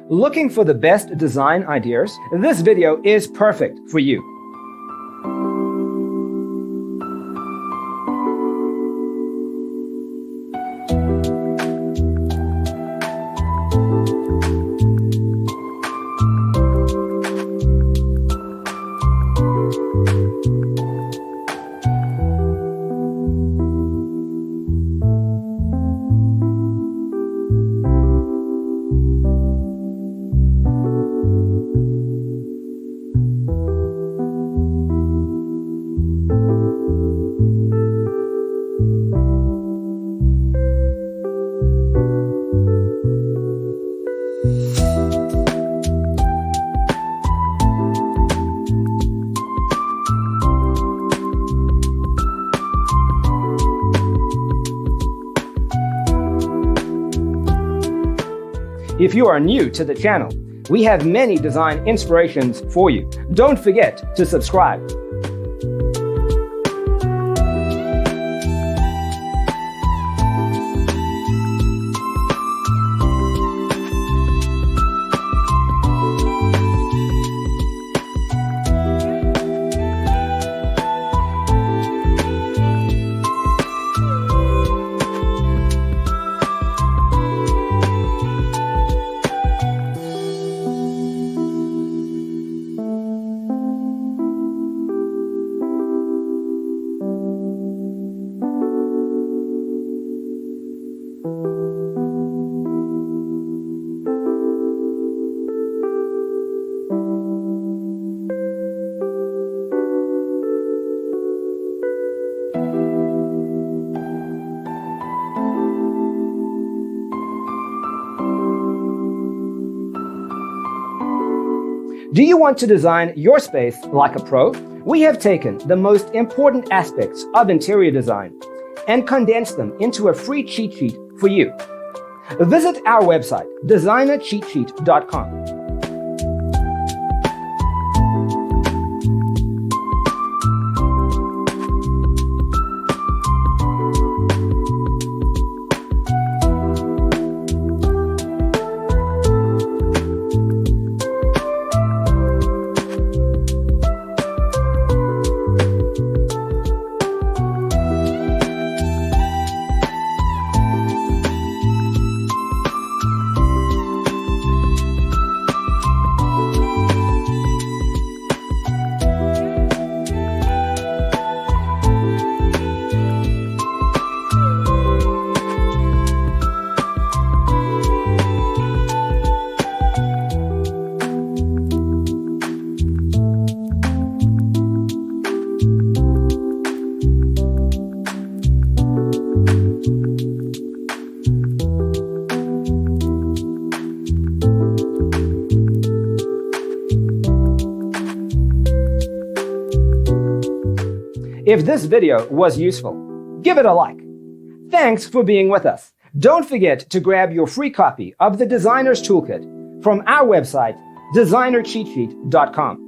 Looking for the best design ideas? This video is perfect for you. If you are new to the channel, we have many design inspirations for you. Don't forget to subscribe. Do you want to design your space like a pro? We have taken the most important aspects of interior design and condensed them into a free cheat sheet for you. Visit our website, designercheatsheet.com. If this video was useful, give it a like. Thanks for being with us. Don't forget to grab your free copy of the Designer's Toolkit from our website, designercheatsheet.com.